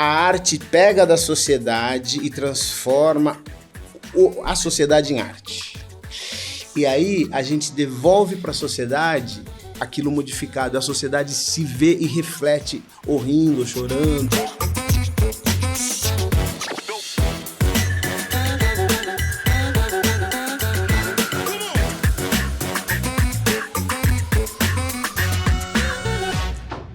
a arte pega da sociedade e transforma a sociedade em arte. E aí a gente devolve para a sociedade aquilo modificado. A sociedade se vê e reflete, ou rindo, ou chorando.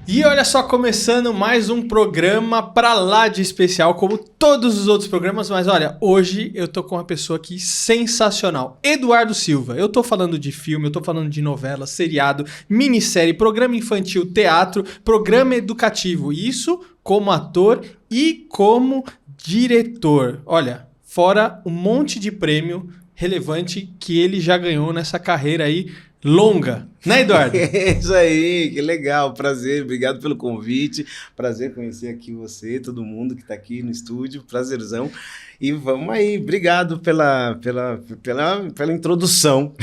E olha só, começando mais um programa pra lá de especial, como todos os outros programas, mas olha, hoje eu tô com uma pessoa aqui sensacional, Eduardo Silva. Eu tô falando de filme, eu tô falando de novela, seriado, minissérie, programa infantil, teatro, programa educativo, isso como ator e como diretor. Olha, fora um monte de prêmio relevante que ele já ganhou nessa carreira aí longa, né, Eduardo? Isso aí, que legal, prazer, obrigado pelo convite, prazer conhecer aqui você, todo mundo que tá aqui no estúdio, prazerzão. E vamos aí, obrigado pela introdução.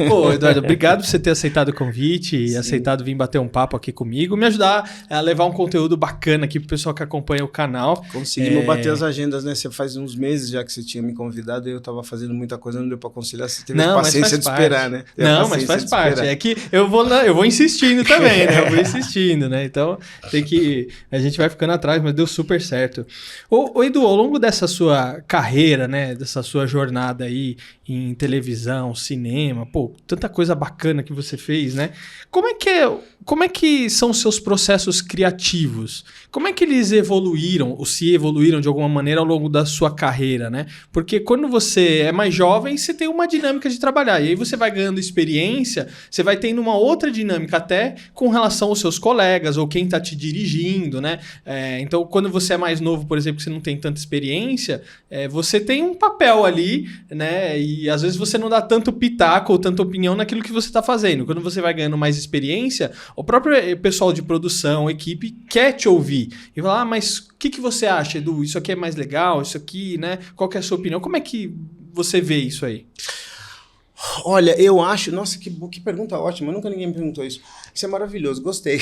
Pô, Eduardo, obrigado por você ter aceitado o convite e aceitado vir bater um papo aqui comigo, me ajudar a levar um conteúdo bacana aqui pro pessoal que acompanha o canal. Conseguimos bater as agendas, né? Você faz uns meses já que você tinha me convidado e eu tava fazendo muita coisa, não deu pra conciliar, você teve paciência de esperar, né? Não, mas faz parte. É que eu vou insistindo também, né? Eu vou insistindo, né? Então, a gente vai ficando atrás, mas deu super certo. Ô Edu, ao longo dessa sua carreira, né, dessa sua jornada aí em televisão, cinema, pô, tanta coisa bacana que você fez, né? Como é que são os seus processos criativos? Como é que eles evoluíram, ou se evoluíram de alguma maneira ao longo da sua carreira, né? Porque quando você é mais jovem, você tem uma dinâmica de trabalhar, e aí você vai ganhando experiência, você vai tendo uma outra dinâmica até com relação aos seus colegas, ou quem tá te dirigindo, né? Então, quando você é mais novo, por exemplo, que você não tem tanta experiência, você tem um papel ali, né? E às vezes você não dá tanto pitaco ou tanta opinião naquilo que você está fazendo. Quando você vai ganhando mais experiência, o próprio pessoal de produção, equipe, quer te ouvir. E fala, mas o que você acha, Edu? Isso aqui é mais legal? Isso aqui, né? Qual que é a sua opinião? Como é que você vê isso aí? Olha, eu acho... Nossa, que pergunta ótima. Nunca ninguém me perguntou isso. Isso é maravilhoso, gostei.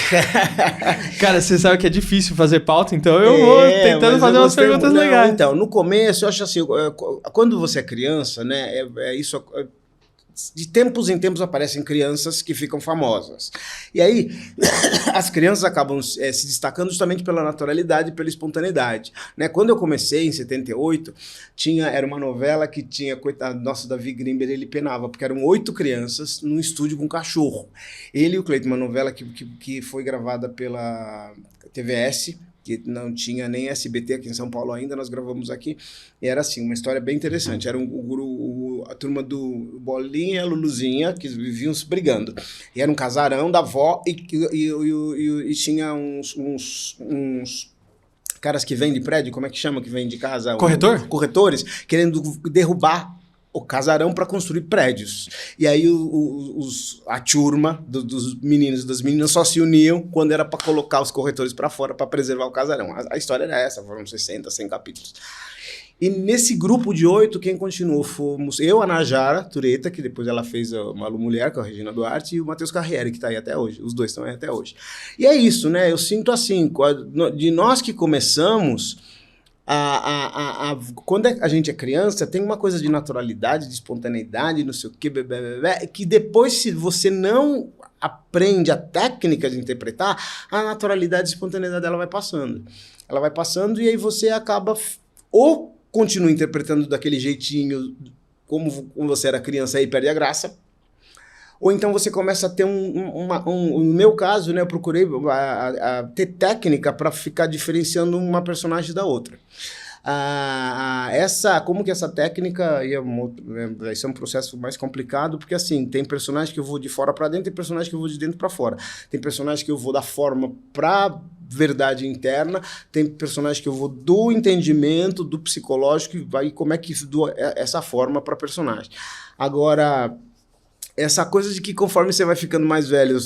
Cara, você sabe que é difícil fazer pauta, então eu vou tentando fazer umas perguntas legais. Então, no começo, eu acho assim, quando você é criança, né, isso... De tempos em tempos aparecem crianças que ficam famosas. E aí, as crianças acabam se destacando justamente pela naturalidade e pela espontaneidade. Né? Quando eu comecei, em 78, era uma novela que tinha, coitado, nosso Davi Grimber, ele penava, porque eram 8 crianças num estúdio com um cachorro. Ele e o Cleiton, uma novela que foi gravada pela TVS, que não tinha nem SBT aqui em São Paulo ainda, nós gravamos aqui, e era assim, uma história bem interessante, era a turma do Bolinha e a Luluzinha, que viviam se brigando, e era um casarão da avó, e tinha uns caras que vendem prédio, como é que chama, que vende casa? Corretores, querendo derrubar o casarão para construir prédios. E aí a turma dos meninos e das meninas só se uniam quando era para colocar os corretores para fora para preservar o casarão. A história era essa, foram 60, 100 capítulos. E nesse grupo de 8, quem continuou fomos eu, a Najara Tureta, que depois ela fez a Malu Mulher, com a Regina Duarte, e o Matheus Carriere, que está aí até hoje. Os dois estão aí até hoje. E é isso, né? Eu sinto assim, de nós que começamos... Quando a gente é criança, tem uma coisa de naturalidade, de espontaneidade, não sei o quê, que depois, se você não aprende a técnica de interpretar, a naturalidade e a espontaneidade ela vai passando. Ela vai passando e aí você acaba ou continua interpretando daquele jeitinho como você era criança e perde a graça, ou então você começa a ter no meu caso, né, eu procurei ter técnica para ficar diferenciando uma personagem da outra. Como que essa técnica vai ser um processo mais complicado, porque assim, tem personagem que eu vou de fora para dentro, tem personagem que eu vou de dentro para fora. Tem personagem que eu vou da forma para verdade interna, tem personagem que eu vou do entendimento, do psicológico, e como é que dou essa forma para personagem. Agora... essa coisa de que conforme você vai ficando mais velho,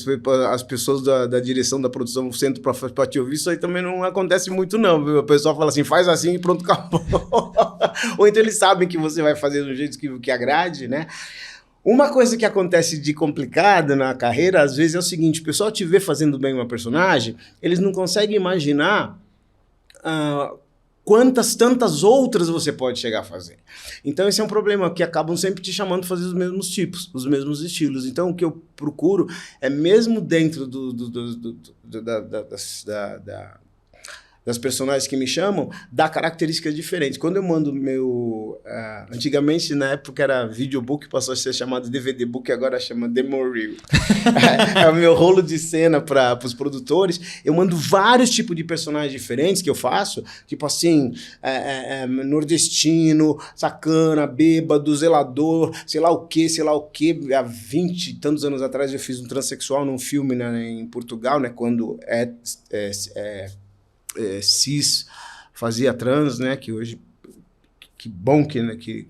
as pessoas da direção da produção sentam para te ouvir, isso aí também não acontece muito não, viu? O pessoal fala assim, faz assim e pronto, acabou. Ou então eles sabem que você vai fazer do jeito que agrade, né? Uma coisa que acontece de complicada na carreira, às vezes, é o seguinte, o pessoal te vê fazendo bem uma personagem, eles não conseguem imaginar quantas tantas outras você pode chegar a fazer. Então esse é um problema, que acabam sempre te chamando para fazer os mesmos tipos, os mesmos estilos. Então o que eu procuro é, mesmo dentro das personagens que me chamam, dar características diferentes. Quando eu mando meu... antigamente, na época, era videobook, passou a ser chamado DVD book, agora chama Demo Reel. É o meu rolo de cena para os produtores. Eu mando vários tipos de personagens diferentes que eu faço, tipo assim, nordestino, sacana, bêbado, zelador, sei lá o quê. Há 20 e tantos anos atrás eu fiz um transexual num filme, né, em Portugal, né, quando cis fazia trans, né? Que hoje, que bom que, né, que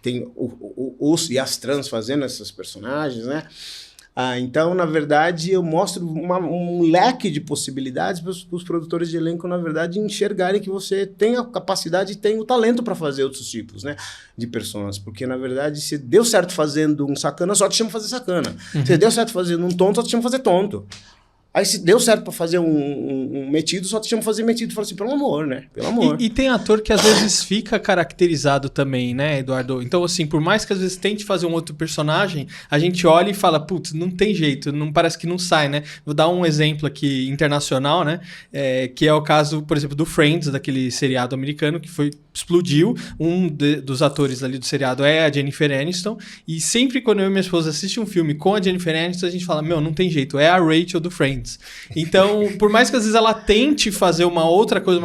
tem os e as trans fazendo essas personagens, né? Então, na verdade, eu mostro um leque de possibilidades para os produtores de elenco, na verdade, enxergarem que você tem a capacidade e tem o talento para fazer outros tipos, né, de personagens. Porque, na verdade, se deu certo fazendo um sacana, só te chama fazer sacana. Se deu certo fazendo um tonto, só te chama fazer tonto. Aí se deu certo pra fazer um metido, só te chama fazer metido. Fala assim, pelo amor, né? Pelo amor. E tem ator que às vezes fica caracterizado também, né, Eduardo? Então, assim, por mais que às vezes tente fazer um outro personagem, a gente olha e fala, putz, não tem jeito, não parece que não sai, né? Vou dar um exemplo aqui internacional, né? Que é o caso, por exemplo, do Friends, daquele seriado americano que explodiu. Dos atores ali do seriado é a Jennifer Aniston. E sempre quando eu e minha esposa assistimos um filme com a Jennifer Aniston, a gente fala, não tem jeito, é a Rachel do Friends. Então, por mais que às vezes ela tente fazer uma outra coisa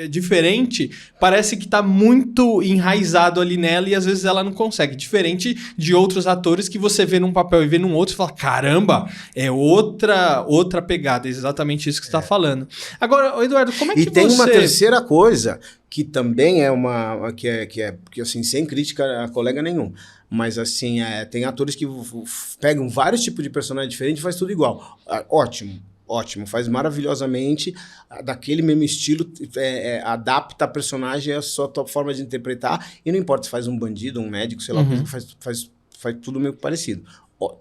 diferente, parece que tá muito enraizado ali nela e às vezes ela não consegue. Diferente de outros atores que você vê num papel e vê num outro e fala, caramba, é outra pegada. É exatamente isso que você tá falando. Agora, Eduardo, como é que você... E tem uma terceira coisa, que também é uma... que assim, sem crítica a colega nenhum. Mas assim, tem atores que pegam vários tipos de personagem diferente e faz tudo igual. Ótimo, faz maravilhosamente, daquele mesmo estilo, adapta a personagem à sua forma de interpretar, e não importa se faz um bandido, um médico, sei lá, faz tudo meio parecido.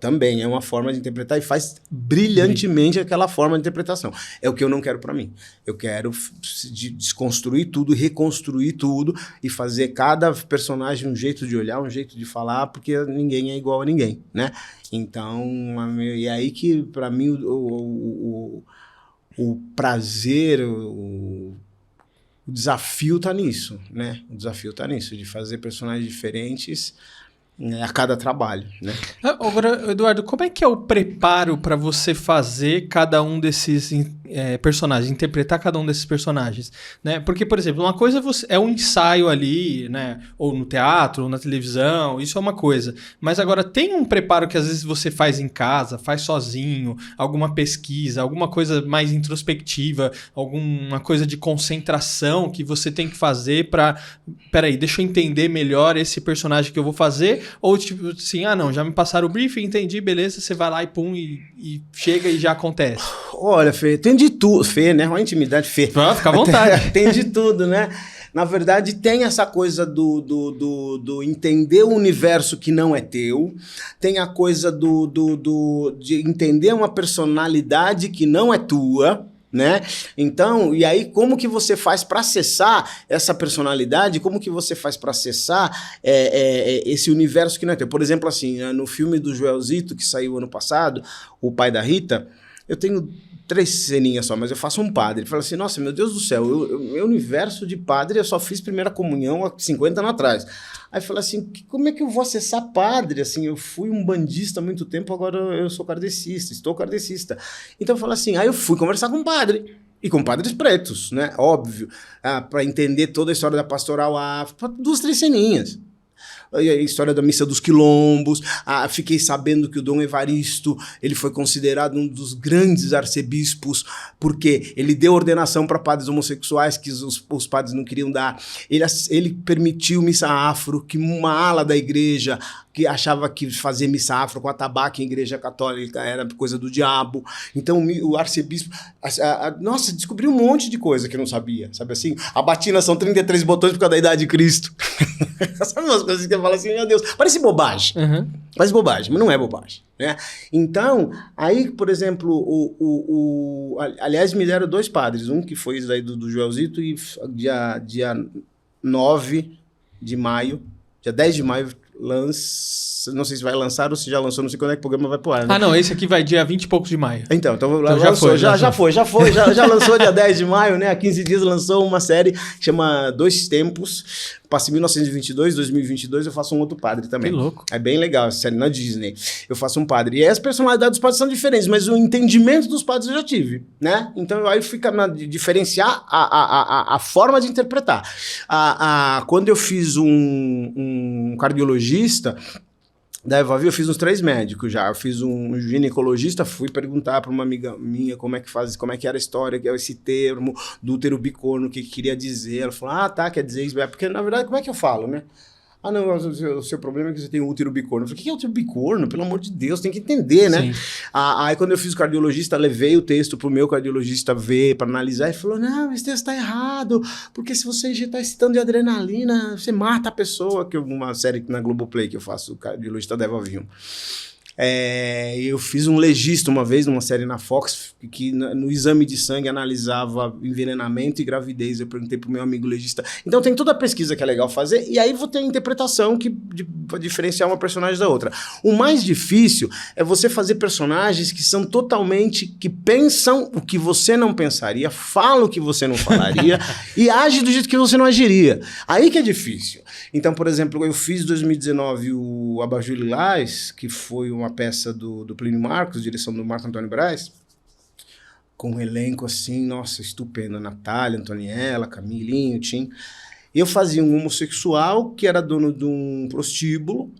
Também é uma forma de interpretar e faz brilhantemente aquela forma de interpretação. É o que eu não quero para mim. Eu quero desconstruir tudo, reconstruir tudo e fazer cada personagem um jeito de olhar, um jeito de falar, porque ninguém é igual a ninguém, né? Então, é aí que para mim o prazer, o desafio tá nisso, né? O desafio tá nisso, de fazer personagens diferentes a cada trabalho, né? Agora, Eduardo, como é que é o preparo para você fazer cada um desses personagens, interpretar cada um desses personagens, né? Porque, por exemplo, uma coisa é um ensaio ali, né? Ou no teatro, ou na televisão, isso é uma coisa. Mas agora tem um preparo que às vezes você faz em casa, faz sozinho, alguma pesquisa, alguma coisa mais introspectiva, alguma coisa de concentração que você tem que fazer para... Peraí, deixa eu entender melhor esse personagem que eu vou fazer. Ou tipo assim, não, já me passaram o briefing, entendi, beleza, você vai lá e pum, e chega e já acontece. Olha, Fê, tem de tudo. Fê, né? Uma intimidade, Fê. Fica à vontade. Tem de tudo, né? Na verdade, tem essa coisa do entender o universo que não é teu, tem a coisa de entender uma personalidade que não é tua, né? Então, e aí como que você faz para acessar essa personalidade, como que você faz para acessar esse universo que não é teu? Por exemplo, assim, no filme do Joelzito, que saiu ano passado, O Pai da Rita, eu tenho 3 ceninhas só, mas eu faço um padre. Ele fala assim, nossa, meu Deus do céu, meu universo de padre, eu só fiz primeira comunhão há 50 anos atrás. Aí fala assim, como é que eu vou acessar padre? Assim, eu fui um bandista há muito tempo, agora eu sou kardecista, estou kardecista. Então fala assim, aí eu fui conversar com um padre. E com padres pretos, né? Óbvio. Para entender toda a história da pastoral afro, 2, 3 ceninhas. A história da missa dos quilombos, fiquei sabendo que o Dom Evaristo ele foi considerado um dos grandes arcebispos porque ele deu ordenação para padres homossexuais que os padres não queriam dar. Ele permitiu missa afro, que uma ala da igreja que achava que fazer missa afro com atabaque em igreja católica era coisa do diabo. Então o arcebispo... nossa, descobriu um monte de coisa que eu não sabia, sabe assim? A batina são 33 botões por causa da idade de Cristo. Sabe umas coisas que eu falo assim, meu Deus, parece bobagem. Parece bobagem, mas não é bobagem, né? Então, aí, por exemplo, aliás, me deram 2 padres, um que foi daí do Joelzito e dia 9 de maio, dia 10 de maio, não sei se vai lançar ou se já lançou, não sei quando é que o programa vai pro ar, né? Ah, não, esse aqui vai dia 20 e poucos de maio. Então já lançou dia 10 de maio, né? Há 15 dias lançou uma série que chama Dois Tempos. Passa em 1922, 2022, eu faço um outro padre também. Que louco. É bem legal, essa série na Disney. Eu faço um padre. E aí as personalidades dos padres são diferentes, mas o entendimento dos padres eu já tive, né? Então aí fica diferenciar a forma de interpretar. Quando eu fiz um cardiologista, da Evavi, eu fiz uns 3 médicos já. Eu fiz um ginecologista, fui perguntar para uma amiga minha como é que era a história, que é esse termo do útero bicorno, o que queria dizer. Ela falou, tá, quer dizer isso. Porque, na verdade, como é que eu falo, né? Não, o seu problema é que você tem um útero bicorno. Eu falei, o que é útero bicorno? Pelo amor de Deus, tem que entender, né? Aí, quando eu fiz o cardiologista, levei o texto pro meu cardiologista ver, para analisar, e falou, não, esse texto tá errado, porque se você injetar esse tanto de adrenalina, você mata a pessoa, que é uma série na Globoplay que eu faço, o cardiologista Deva Vinho. Eu fiz um legista uma vez, numa série na Fox, que no exame de sangue analisava envenenamento e gravidez. Eu perguntei pro meu amigo legista. Então tem toda a pesquisa que é legal fazer, e aí vou ter a interpretação para diferenciar uma personagem da outra. O mais difícil é você fazer personagens que são totalmente, que pensam o que você não pensaria, falam o que você não falaria e agem do jeito que você não agiria. Aí que é difícil. Então, por exemplo, eu fiz em 2019 o Abajur Lilás, que foi uma peça do Plínio Marcos, direção do Marco Antônio Braz, com um elenco assim, nossa, estupendo. Natália, Antoniela, Camilinho, Tim. Eu fazia um homossexual que era dono de um prostíbulo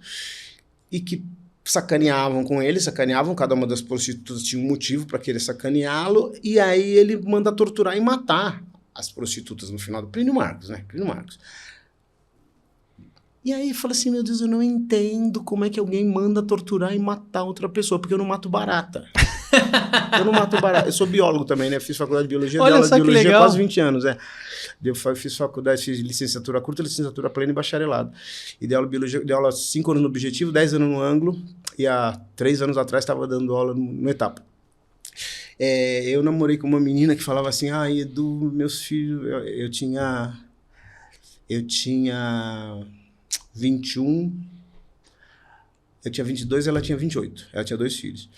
e que sacaneavam com ele, cada uma das prostitutas tinha um motivo para querer sacaneá-lo, e aí ele manda torturar e matar as prostitutas no final do Plínio Marcos, né? Plínio Marcos. E aí fala assim, meu Deus, eu não entendo como é que alguém manda torturar e matar outra pessoa, porque eu não mato barata. Eu não mato barata. Eu sou biólogo também, né? Fiz faculdade de biologia, olha só que legal. Há quase 20 anos, Eu fiz faculdade, fiz licenciatura curta, licenciatura plena e bacharelado. E dei aula de biologia, dei aula 5 anos no Objetivo, 10 anos no Ângulo, e há 3 anos atrás estava dando aula no Etapa. Eu namorei com uma menina que falava assim, Edu, meus filhos, eu tinha 21, eu tinha 22 e ela tinha 28. Ela tinha 2 filhos,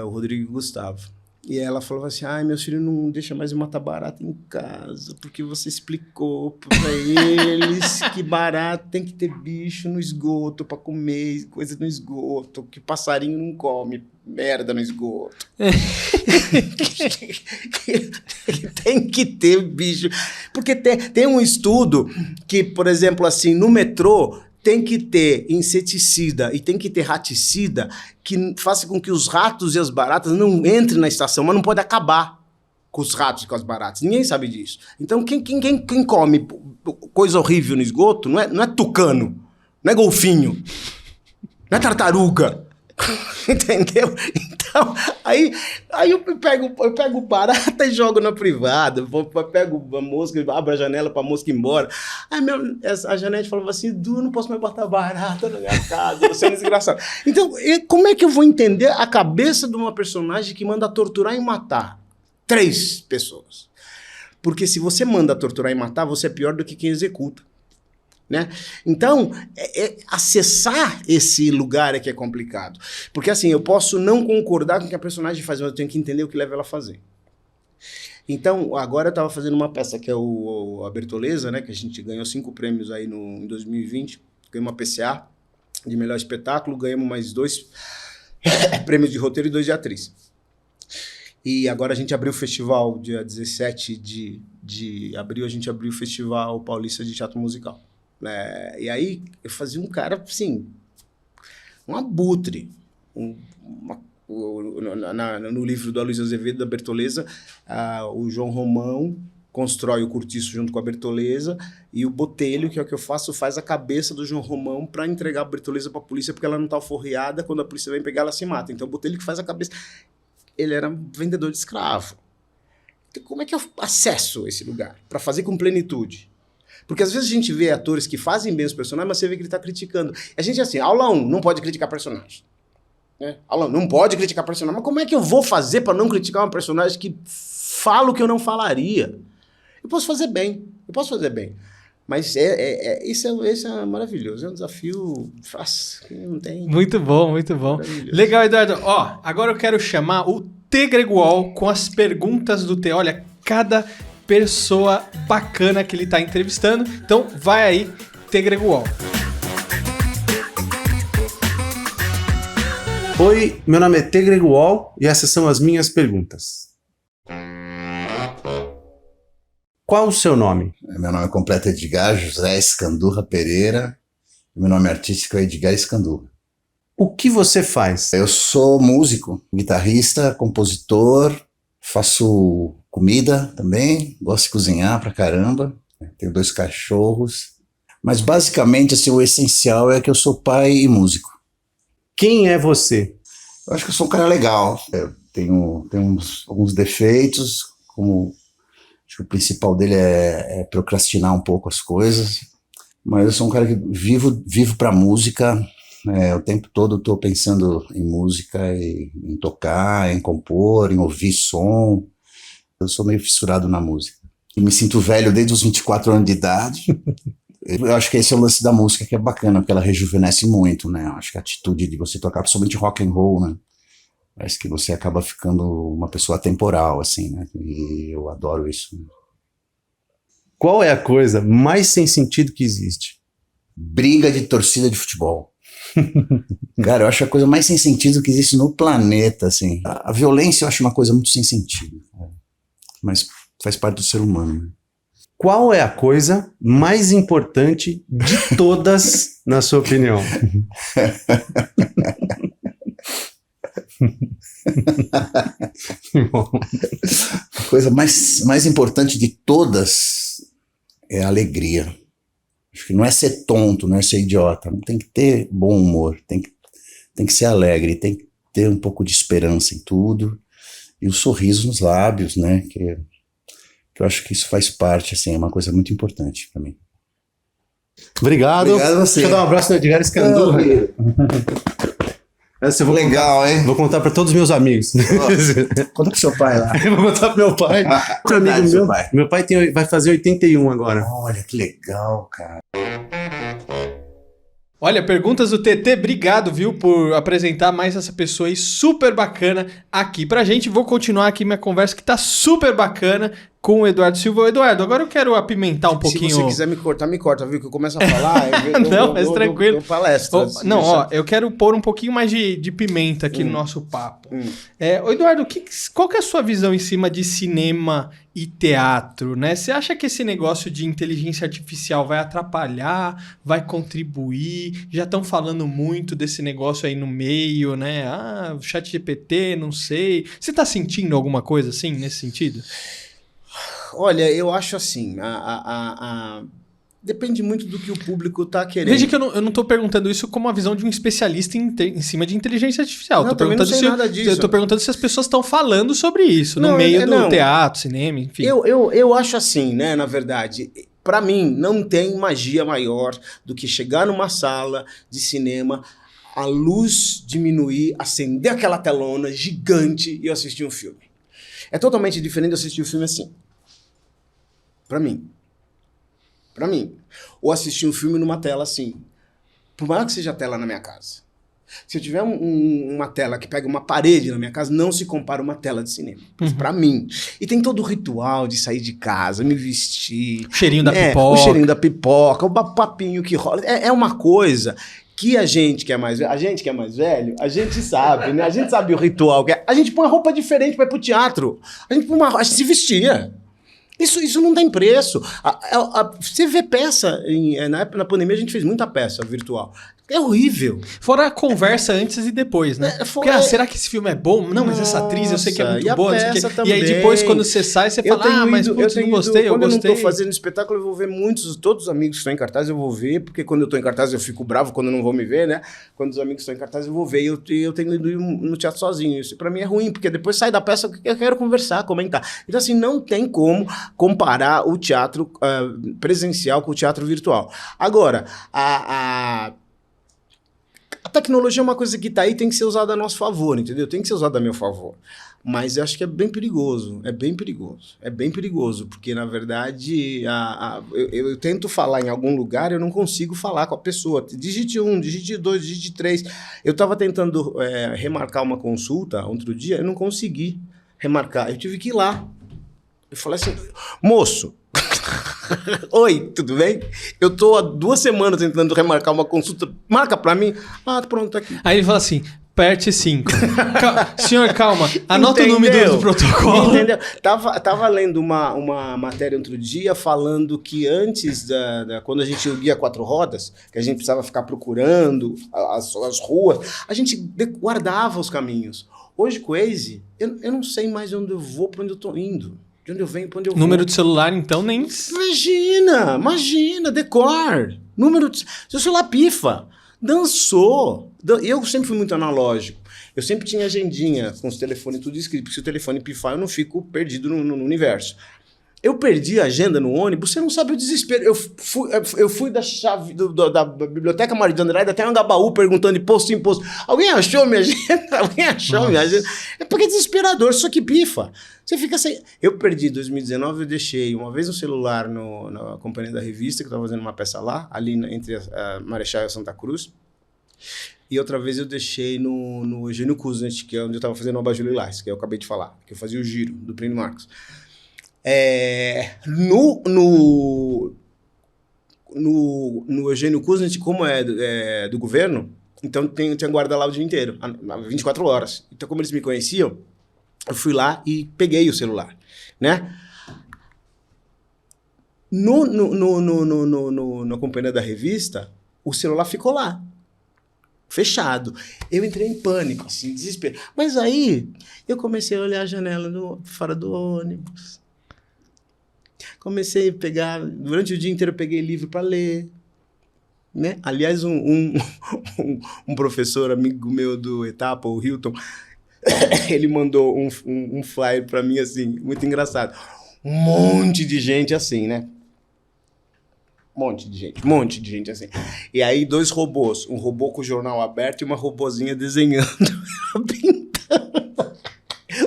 o Rodrigo e o Gustavo. E ela falava assim, meus filhos não deixam mais eu matar barata em casa, porque você explicou pra eles que barata tem que ter bicho no esgoto pra comer coisa no esgoto, que passarinho não come merda no esgoto. Tem que ter bicho. Porque tem um estudo que, por exemplo, assim, no metrô, tem que ter inseticida e tem que ter raticida que faça com que os ratos e as baratas não entrem na estação, mas não pode acabar com os ratos e com as baratas. Ninguém sabe disso. Então, quem come coisa horrível no esgoto não é tucano, não é golfinho, não é tartaruga. Entendeu? Então, aí eu pego barata e jogo na privada, pego a mosca, abro a janela pra mosca ir embora. A Janete falava assim, Edu, eu não posso mais botar barata na minha casa, você é um desgraçado. Então, como é que eu vou entender a cabeça de uma personagem que manda torturar e matar 3 pessoas? Porque se você manda torturar e matar, você é pior do que quem executa. Né? Então, acessar esse lugar é que é complicado. Porque assim, eu posso não concordar com o que a personagem faz, mas eu tenho que entender o que leva ela a fazer. Então, agora eu estava fazendo uma peça que é a Bertoleza, né? Que a gente ganhou 5 prêmios aí em 2020. Ganhamos uma PCA de melhor espetáculo, ganhamos mais 2 prêmios de roteiro e 2 de atriz. E agora a gente abriu o festival, dia 17 de abril, a gente abriu o Festival Paulista de Teatro Musical. E aí eu fazia um cara, assim, um abutre. No livro do Aloysio Azevedo, da Bertoleza, o João Romão constrói o Cortiço junto com a Bertoleza, e o Botelho, que é o que eu faço, faz a cabeça do João Romão para entregar a Bertoleza para a polícia, porque ela não está alforriada, quando a polícia vem pegar ela se mata. Então o Botelho que faz a cabeça. Ele era um vendedor de escravo. Então, como é que eu acesso esse lugar para fazer com plenitude? Porque às vezes a gente vê atores que fazem bem os personagens, mas você vê que ele está criticando. A gente é assim, aula 1, não pode criticar personagem. Aula 1, não pode criticar personagem. Mas como é que eu vou fazer para não criticar um personagem que fala o que eu não falaria? Eu posso fazer bem. Mas isso é maravilhoso. É um desafio que não tem... Muito bom. Legal, Eduardo. Ó, agora eu quero chamar o T. Greguol com as perguntas do T. Olha, cada pessoa bacana que ele tá entrevistando. Então, vai aí, T. Greguol. Oi, meu nome é T. Greguol e essas são as minhas perguntas. Qual o seu nome? Meu nome completo é Edgar José Escandurra Pereira. Meu nome artístico é Edgar Escandurra. O que você faz? Eu sou músico, guitarrista, compositor, faço comida também, gosto de cozinhar pra caramba, tenho 2 cachorros, mas basicamente assim, o essencial é que eu sou pai e músico. Quem é você? Eu acho que eu sou um cara legal, eu tenho alguns defeitos, como acho que o principal dele é procrastinar um pouco as coisas, mas eu sou um cara que vivo pra música, o tempo todo eu tô pensando em música, em tocar, em compor, em ouvir som. Eu sou meio fissurado na música. E me sinto velho desde os 24 anos de idade. Eu acho que esse é o lance da música que é bacana, porque ela rejuvenesce muito, né? Eu acho que a atitude de você tocar, principalmente rock and roll, né? Parece que você acaba ficando uma pessoa atemporal, assim, né? E eu adoro isso. Qual é a coisa mais sem sentido que existe? Briga de torcida de futebol. Cara, eu acho a coisa mais sem sentido que existe no planeta, assim. A violência eu acho uma coisa muito sem sentido. Mas faz parte do ser humano, né? Qual é a coisa mais importante de todas, na sua opinião? A coisa mais importante de todas é a alegria. Acho que não é ser tonto, não é ser idiota. Não tem que ter bom humor, tem que ser alegre, tem que ter um pouco de esperança em tudo. E o sorriso nos lábios, né? Que eu acho que isso faz parte, assim, é uma coisa muito importante para mim. Obrigado. Obrigado a você. Deixa eu dar um abraço no Edgar Escandurra. Essa eu vou legal, hein? Vou contar para todos os meus amigos. Conta pro seu pai lá. Eu vou contar pro meu pai. Meu pai vai fazer 81 agora. Olha, que legal, cara. Olha, perguntas do TT, obrigado, viu, por apresentar mais essa pessoa aí super bacana aqui pra gente. Vou continuar aqui minha conversa que tá super bacana com o Eduardo Silva. Eduardo, agora eu quero apimentar um pouquinho... Se você quiser me corta, viu, que eu começo a falar... Não, mas tranquilo. Eu palestra. Eu quero pôr um pouquinho mais de pimenta aqui no nosso papo. Eduardo, qual que é a sua visão em cima de cinema e teatro, né? Você acha que esse negócio de inteligência artificial vai atrapalhar, vai contribuir? Já estão falando muito desse negócio aí no meio, né? Ah, o ChatGPT, não sei. Você tá sentindo alguma coisa assim, nesse sentido? Olha, eu acho assim, depende muito do que o público está querendo. Veja que eu não estou perguntando isso como a visão de um especialista em cima de inteligência artificial. Não, também não sei nada disso. Eu estou perguntando se as pessoas estão falando sobre isso, no meio do teatro, cinema, enfim. Eu acho assim, né, na verdade... Para mim, não tem magia maior do que chegar numa sala de cinema, a luz diminuir, acender aquela telona gigante e eu assistir um filme. É totalmente diferente de assistir um filme assim. Para mim. Ou assistir um filme numa tela assim. Por maior que seja a tela na minha casa. Se eu tiver uma tela que pega uma parede na minha casa, não se compara uma tela de cinema. Pra mim. E tem todo o ritual de sair de casa, me vestir. O cheirinho da pipoca. O cheirinho da pipoca, o papinho que rola. É uma coisa que a gente que é mais velho, a gente sabe, né? A gente sabe o ritual. A gente põe uma roupa diferente pra ir pro teatro. A gente se vestia. Isso não tem preço. Você vê peça, na pandemia a gente fez muita peça virtual. É horrível. Fora a conversa antes e depois, né? Porque, será que esse filme é bom? Não, mas essa atriz eu sei que é muito boa. E aí depois, quando você sai, você fala, mas putz, não gostei, eu gostei. Quando eu não tô fazendo espetáculo, eu vou ver todos os amigos que estão em cartaz, eu vou ver, porque quando eu tô em cartaz eu fico bravo quando não vão me ver, né? Quando os amigos estão em cartaz eu vou ver, e eu tenho ido no teatro sozinho. Isso pra mim é ruim, porque depois sai da peça eu quero conversar, comentar. Então assim, não tem como comparar o teatro presencial com o teatro virtual. Agora, a tecnologia é uma coisa que tá aí, tem que ser usada a nosso favor, entendeu? Tem que ser usada a meu favor. Mas eu acho que é bem perigoso, porque, na verdade, eu tento falar em algum lugar, eu não consigo falar com a pessoa. Digite 1, digite 2, digite 3. Eu estava tentando remarcar uma consulta outro dia, eu não consegui remarcar, eu tive que ir lá. Eu falei assim, moço... Oi, tudo bem? Eu tô há 2 semanas tentando remarcar uma consulta. Marca pra mim. Ah, pronto, tá aqui. Aí ele fala assim, aperte 5. Senhor, calma. Anota o número do protocolo. Entendeu? Tava lendo uma matéria outro dia falando que antes, quando a gente ia 4 rodas, que a gente precisava ficar procurando as ruas, a gente guardava os caminhos. Hoje com o Waze, eu não sei mais onde eu vou, pra onde eu tô indo. De onde eu venho, pra onde eu vou. Número de celular, então, nem... Imagina, decor. Seu celular pifa. Dançou. Eu sempre fui muito analógico. Eu sempre tinha agendinha com os telefones tudo escrito, porque se o telefone pifar, eu não fico perdido no universo. Eu perdi a agenda no ônibus, você não sabe o desespero. Eu fui da chave da Biblioteca Mário de Andrade até Anhangabaú perguntando de posto em posto. Alguém achou minha agenda? Alguém achou minha agenda? É porque é desesperador, só que pifa. Você fica sem... Eu perdi em 2019, eu deixei uma vez um celular na companhia da revista, que eu estava fazendo uma peça lá, ali entre a Marechal e a Santa Cruz. E outra vez eu deixei no Eugênio Kuznet, que é onde eu estava fazendo o Abajur Lilás, que eu acabei de falar, que eu fazia o giro do Plínio Marcos. No Eugênio Kuznet, como é do governo, então tem guarda lá o dia inteiro, 24 horas. Então, como eles me conheciam, eu fui lá e peguei o celular, né? Na companhia da revista, o celular ficou lá, fechado. Eu entrei em pânico, assim, desespero. Mas aí, eu comecei a olhar a janela fora do ônibus. Comecei a pegar, durante o dia inteiro eu peguei livro para ler, né? Aliás, um professor amigo meu do Etapa, o Hilton, ele mandou um flyer para mim assim, muito engraçado. Um monte de gente assim, né? Um monte de gente assim. E aí 2 robôs, um robô com o jornal aberto e uma robozinha desenhando, pintando.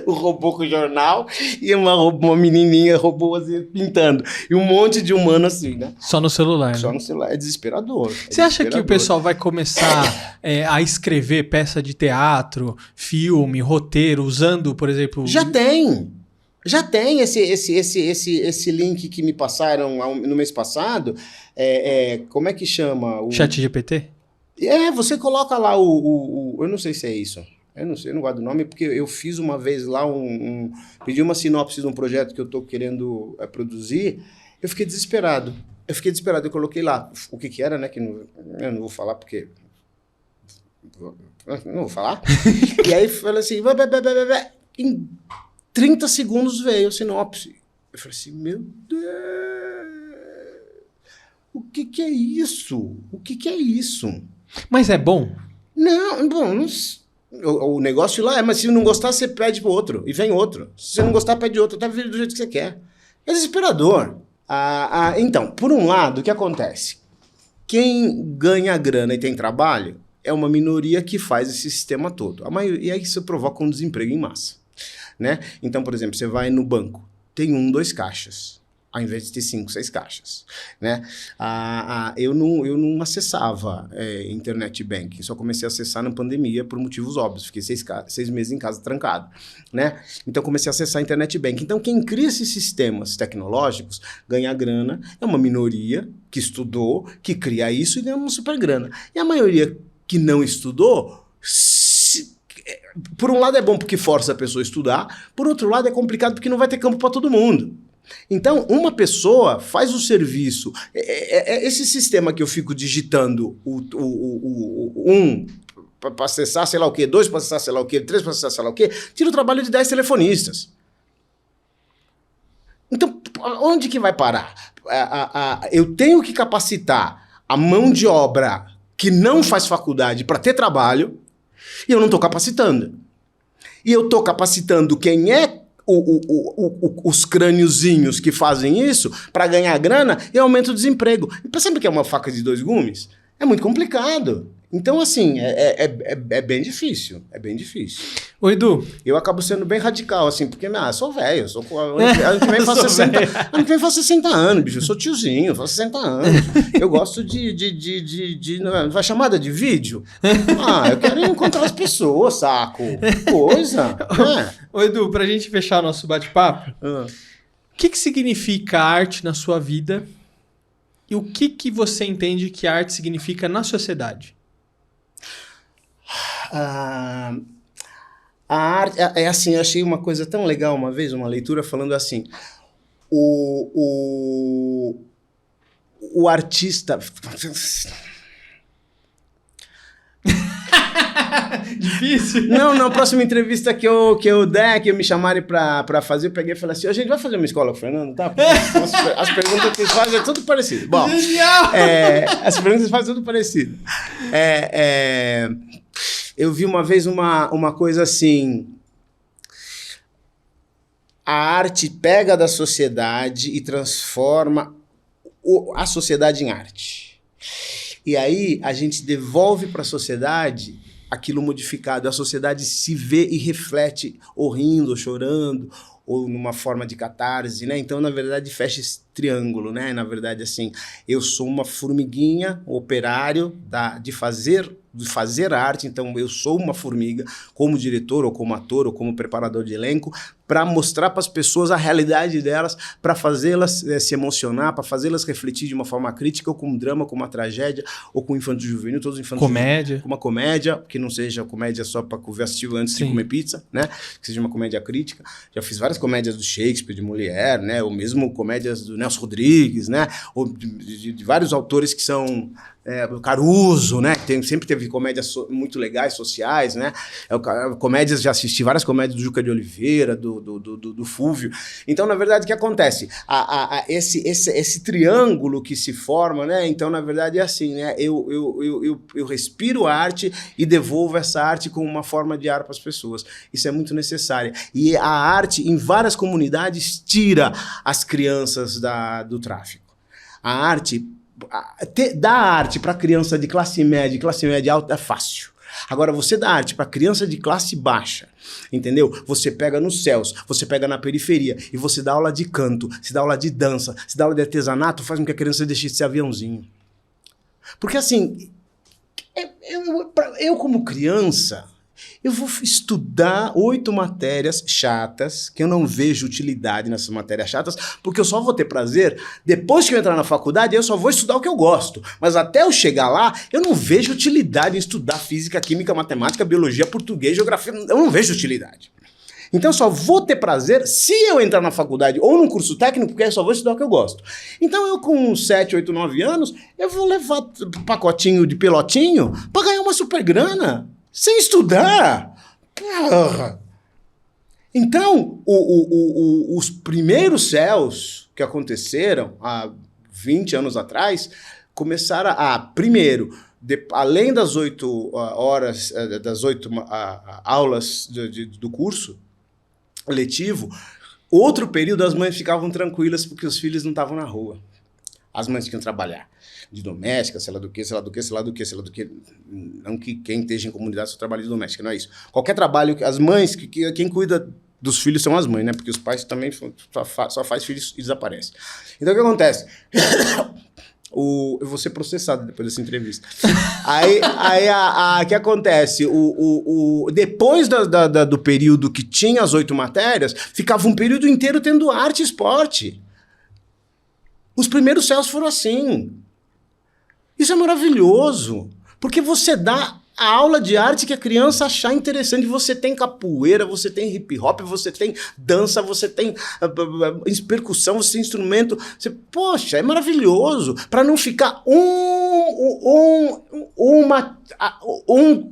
O robô com o jornal e uma menininha robôzinha pintando. E um monte de humano assim, né? Só no celular. Só no celular. É desesperador. Você acha que o pessoal vai começar a escrever peça de teatro, filme, roteiro, usando, por exemplo... Já tem esse link que me passaram no mês passado. Como é que chama? ChatGPT? Você coloca lá eu não sei se é isso. Eu não sei, eu não guardo o nome, porque eu fiz uma vez lá pedi uma sinopse de um projeto que eu estou querendo produzir. Eu fiquei desesperado. Eu coloquei lá o que era, né? Que eu não vou falar porque... Não vou falar. E aí falei assim... Em 30 segundos veio a sinopse. Eu falei assim, meu Deus... O que é isso? O que é isso? Mas é bom? Não, bom, não sei. O negócio lá mas se não gostar, você pede pro outro, e vem outro. Se você não gostar, pede outro, tá vendo do jeito que você quer. É desesperador. Então, por um lado, o que acontece? Quem ganha grana e tem trabalho é uma minoria que faz esse sistema todo. E aí isso provoca um desemprego em massa, né? Então, por exemplo, você vai no banco, tem 1, 2 caixas. Ao invés de ter 5, 6 caixas, né? Eu não acessava internet banking, só comecei a acessar na pandemia por motivos óbvios, fiquei 6 meses em casa trancado, né? Então comecei a acessar internet banking. Então quem cria esses sistemas tecnológicos ganha grana, é uma minoria que estudou, que cria isso e ganha uma super grana. E a maioria que não estudou, por um lado é bom porque força a pessoa a estudar, por outro lado é complicado porque não vai ter campo para todo mundo. Então, uma pessoa faz o serviço. Esse sistema que eu fico digitando para acessar sei lá o quê, 2 para acessar sei lá o quê, 3 para acessar sei lá o quê, tira o trabalho de 10 telefonistas. Então, onde que vai parar? Eu tenho que capacitar a mão de obra que não faz faculdade para ter trabalho e eu não estou capacitando. E eu estou capacitando quem é os crâniozinhos que fazem isso para ganhar grana e aumenta o desemprego. Percebe que é uma faca de 2 gumes? É muito complicado. Então, assim, é bem difícil. É bem difícil. Ô, Edu. Eu acabo sendo bem radical, assim, porque, sou velho. Ano que vem faço 60 anos. Ano que vem faço 60 anos, bicho. Eu sou tiozinho, faço 60 anos. Eu gosto vai chamada de vídeo? Eu quero encontrar as pessoas, saco. Coisa. Ô, Edu, pra gente fechar nosso bate-papo, o que significa arte na sua vida e o que você entende que a arte significa na sociedade? A arte é assim, eu achei uma coisa tão legal uma vez, uma leitura falando assim, o artista... Difícil? Não, próxima entrevista que eu me chamarem pra fazer, eu peguei e falei assim, a gente vai fazer uma escola com o Fernando, tá? As perguntas que eles fazem é tudo parecido. Bom, as perguntas que eles fazem é tudo parecido. Eu vi uma vez uma coisa assim, a arte pega da sociedade e transforma a sociedade em arte. E aí a gente devolve para a sociedade aquilo modificado. A sociedade se vê e reflete, ou rindo, ou chorando, ou numa forma de catarse, né? Então, na verdade, fecha esse triângulo, né? Na verdade, assim, eu sou uma formiguinha, operário de fazer arte, então eu sou uma formiga, como diretor, ou como ator, ou como preparador de elenco, para mostrar para as pessoas a realidade delas, para fazê-las se emocionar, para fazê-las refletir de uma forma crítica, ou com um drama, com uma tragédia, ou com infanto juvenil, todos os infantos comédia. Com uma comédia, que não seja comédia só para assistir antes de comer pizza, né? Que seja uma comédia crítica. Já fiz várias comédias do Shakespeare, de Molière, né? Ou mesmo comédias do Nelson Rodrigues, né? Ou de vários autores que são... Caruso, né? Sempre teve comédias muito legais, sociais, né? Comédias, já assisti várias comédias do Juca de Oliveira, do Fúvio. Então, na verdade, o que acontece? Esse triângulo que se forma, né? Então, na verdade, é assim, né? Eu respiro arte e devolvo essa arte como uma forma de ar para as pessoas. Isso é muito necessário. E a arte, em várias comunidades, tira as crianças do tráfico. A arte... Dar arte para criança de classe média alta é fácil. Agora, você dá arte para criança de classe baixa, entendeu? Você pega nos céus, você pega na periferia e você dá aula de canto, você dá aula de dança, você dá aula de artesanato, faz com que a criança deixe de ser aviãozinho. Porque assim, eu como criança... Eu vou estudar 8 matérias chatas, que eu não vejo utilidade nessas matérias chatas, porque eu só vou ter prazer depois que eu entrar na faculdade, eu só vou estudar o que eu gosto. Mas até eu chegar lá, eu não vejo utilidade em estudar física, química, matemática, biologia, português, geografia. Eu não vejo utilidade. Então eu só vou ter prazer se eu entrar na faculdade ou num curso técnico, porque eu só vou estudar o que eu gosto. Então eu com 7, 8, 9 anos, eu vou levar pacotinho de pelotinho para ganhar uma super grana. Sem estudar. Porra. Então, os primeiros céus que aconteceram há 20 anos atrás começaram primeiro, além das 8 horas, das 8 aulas do curso letivo, outro período as mães ficavam tranquilas porque os filhos não estavam na rua. As mães tinham que trabalhar. De doméstica, sei lá do que. Não que quem esteja em comunidade só trabalhe de doméstica, não é isso. Qualquer trabalho, as mães, quem cuida dos filhos são as mães, né? Porque os pais também só faz filhos e desaparecem. Então o que acontece? Eu vou ser processado depois dessa entrevista. Aí o que acontece? Depois do período que tinha as 8 matérias, ficava um período inteiro tendo arte e esporte. Os primeiros céus foram assim. Isso é maravilhoso, porque você dá a aula de arte que a criança achar interessante. Você tem capoeira, você tem hip hop, você tem dança, você tem percussão, você tem instrumento. Poxa, é maravilhoso. Para não ficar um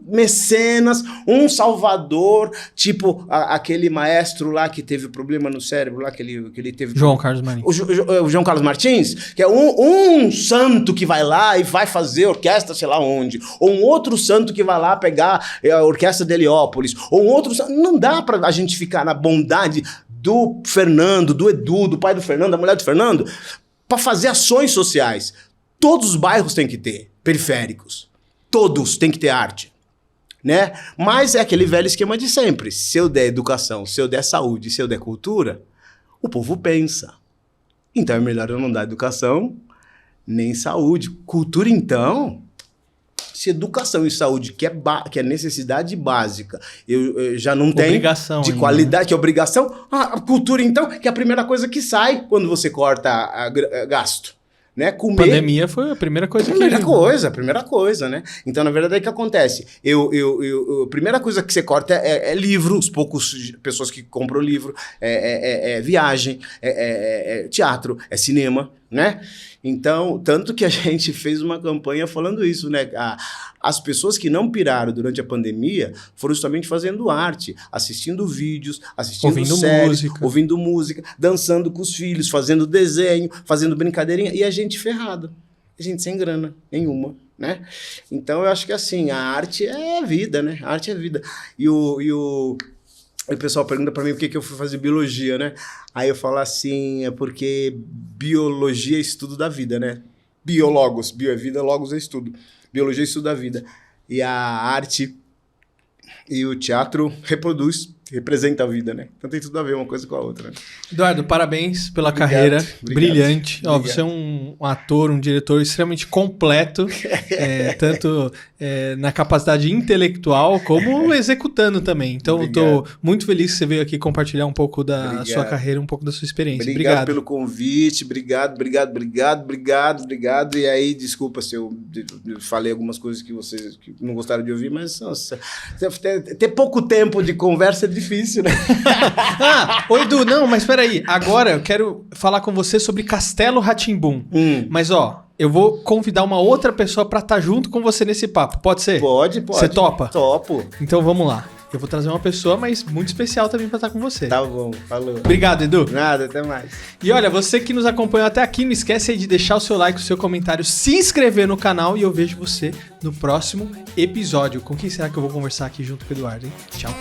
mecenas, um salvador, tipo aquele maestro lá que teve problema no cérebro, lá que ele teve... João Carlos Martins. O João Carlos Martins, que é um santo que vai lá e vai fazer orquestra sei lá onde, ou um outro santo que vai lá pegar a orquestra de Heliópolis, ou um outro santo. Não dá pra a gente ficar na bondade do Fernando, do Edu, do pai do Fernando, da mulher do Fernando, para fazer ações sociais. Todos os bairros têm que ter, periféricos. Todos têm que ter arte, né? Mas é aquele velho esquema de sempre. Se eu der educação, se eu der saúde, se eu der cultura, o povo pensa. Então é melhor eu não dar educação, nem saúde. Cultura, então, se educação e saúde, que é necessidade básica, eu já não tenho obrigação de ainda, qualidade, né? que é obrigação. A cultura, então, que é a primeira coisa que sai quando você corta gasto. Né? Comer. Pandemia foi a primeira coisa Primeira coisa, né? Então, na verdade, é o que acontece. A primeira coisa que você corta é livro, os poucos pessoas que compram livro, viagem, teatro, é cinema, né? Então, tanto que a gente fez uma campanha falando isso, né? As pessoas que não piraram durante a pandemia foram justamente fazendo arte, assistindo vídeos, assistindo séries, ouvindo música, dançando com os filhos, fazendo desenho, fazendo brincadeirinha, e a gente ferrado. A gente sem grana nenhuma, né? Então, eu acho que assim, a arte é vida, né? A arte é vida. E o pessoal pergunta pra mim por que eu fui fazer biologia, né? Aí eu falo assim, é porque biologia é estudo da vida, né? Biologos, bio é vida, logos é estudo. Biologia é estudo da vida. E a arte e o teatro representa a vida, né? Então tem tudo a ver uma coisa com a outra, né? Eduardo, parabéns pela carreira brilhante. Ó, você é um ator, um diretor extremamente completo, tanto na capacidade intelectual como executando também. Então, estou muito feliz que você veio aqui compartilhar um pouco da sua carreira, um pouco da sua experiência. Obrigado pelo convite, obrigado. E aí, desculpa se eu falei algumas coisas que vocês não gostaram de ouvir, mas, nossa, ter pouco tempo de conversa é difícil, né? Ô Edu, não, mas peraí. Agora eu quero falar com você sobre Castelo Rá-Tim-Bum. Mas, ó, eu vou convidar uma outra pessoa pra estar junto com você nesse papo. Pode ser? Pode. Você topa? Topo. Então vamos lá. Eu vou trazer uma pessoa, mas muito especial também pra estar com você. Tá bom, falou. Obrigado, Edu. Nada, até mais. E olha, você que nos acompanhou até aqui, não esquece aí de deixar o seu like, o seu comentário, se inscrever no canal e eu vejo você no próximo episódio. Com quem será que eu vou conversar aqui junto com o Eduardo, hein? Tchau.